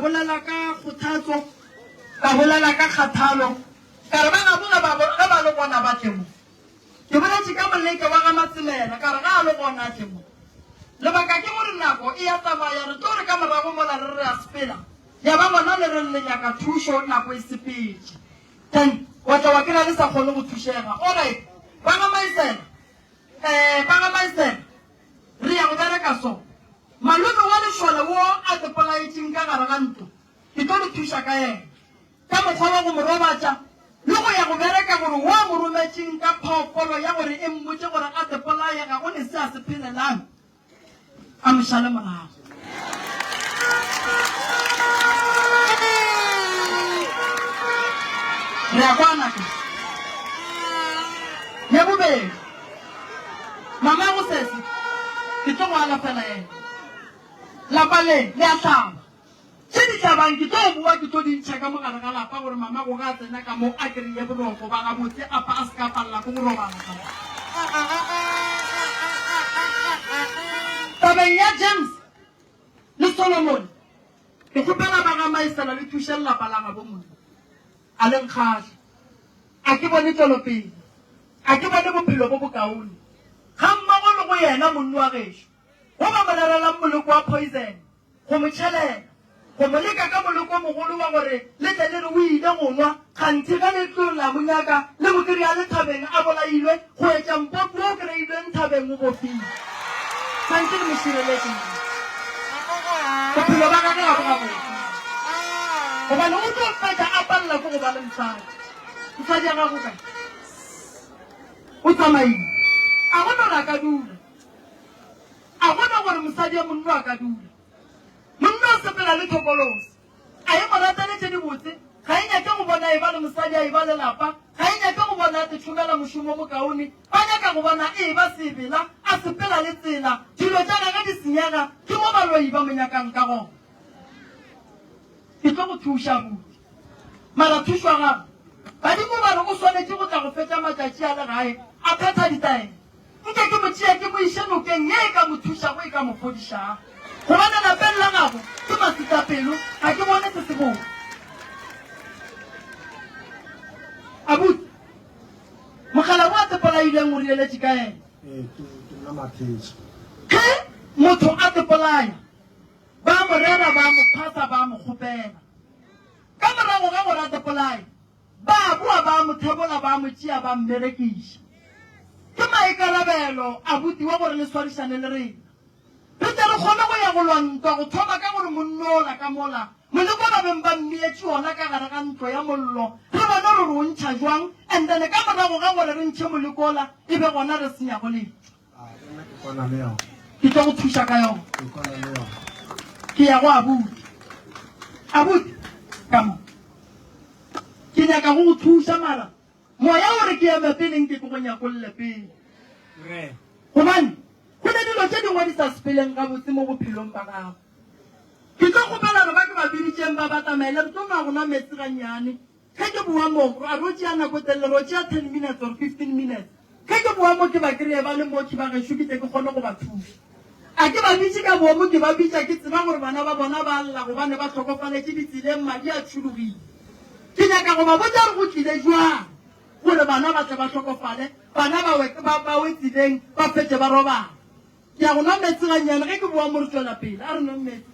bolela ka kgothatso ka bolela ka kgathalo ka re ba ngabona ba lo bona ba tlemo ke boletse ka moleke wa ga Matsemela ka re ga lo bona tlemo lebaka ke gore nako e ya tsamaya re tlo re ka morago mola re re a sepela ya ba gona le re le nyaka thušo nako e sepetse then wa tla wa kena le sa kgone go thušega alright ba ga Maisela re ya go bereka so malome wa lešole wo a tepolaetseng ka gare ga ntlo ke tlo le thuša ka ena ka mokgwa wa go mo robatša le go ya go bereka gore wa mo rometseng ka phoofolo ya gore e mmotse gore a tepolaye ga go ne se a se phelelang a mošale morago re a kwana ke ya bobedi mama go sese ke tlo go alafela ena lapa le a tlhaba se di tlhabang ke tlo bua ke tlo dintšha ka mogare ga lapa gore mama go ga tsena ka mo a kry-e boroko ba gabotse apa a se ka palela ko go robala tabeng ya James le Solomon ke kgopela ba ga Maisela le thuše lelapa la gabo mone a leng kgatlhe a ke bone tswelopele a ke bone bophelo bo bokaone ga mmago le go yena monno wa gešo go ba molelelang moleko wa poison go mo tšhelela go mo leka ka moleko mogolo wa gore le tle le re o ile go nwa kganthe ga le tlo la monyaka le mo kry-a le thabeng a bolailwe go etša mpopo o kry-ilweng thabeng o bofile kganthe le mošireletseng bophelo ba gage ga bo gabotse gobane o tlo fetša a palela ko go ba le mosadi ya gago kae o tsamaile a gona gore a ka dula a gona gore mosadi ya monno a ka dula monno o sepela le thokolosi a e moratanetse di botse ga e nyake go bona e ba le mosadi a e ba lelapa ga e nyake go bona te tshomela mošomo bokaone ba nyaka go bona e ba sebela a sepela le tsela dilo tša gage di senyega ke mo baloi ba mo nyakang ka gona ke tlo go thuša botse mara thušwa gago badimo ba re o swanetse go tla go fetša matšatši a le gae a phetha ditaele nke ke mo tšea ke mo iše nokeng ye e ka mo thušago e ka mo fodišago gobane lapeng la gago ke masitapelo ga ke bone se se bone abuti mogala bo a tepolaileng o rieletše ka ena ge motho a tepolaya ba mo rera ba mo phasa ba mo kgopela ka morago ga gore a tepolaya ba boa ba mo thebola ba mo tšea ba mmerekiša ke maikarabelo abuti wa gore le swarišane le rena re tle re kgone go ya go lwantwa go thoma ka gore monnola ka mola moleko ba beng ba mmeetse ona ka gare ga ntlo ya mollo re bone re re o ntšha jwang and then ka morago ga gore re ntšhe molekola e be gona re senyago letšwa ke tlo go thuša ka yona ke ya go abuti ka mo ke nyaka go go thuša mara moya gore ke eme peleng ke go nyakolle pele gobane go ne dilo tše dingwe di sa sepeleng gabotse mo bophelong ba gago ke tlo kgopela re ba ke ba biditšeng ba batamele re tlo ma gona metsi gannyane ge ke bua mo a ro tšea nako telele ro tšea 10 minutes or 15 minutes ge ke bua mo ke ba kry-e ba le moki ba gešo ke tle ke kgone go ba thuša a ke ba bitše ka boomo ke ba bitša ke tseba gore bana ba bona ba lla gobane ba tlhokofaletše ditseleng madi a tšhologile ke nyaka go ba botsa re go tlile jwang gore bana ba tle ba tlhokofale bana ba wetsileng ba fetse ba robala ke ya go nwa metsi gannyane ge ke bua mo re tswela pele a re nwe metsi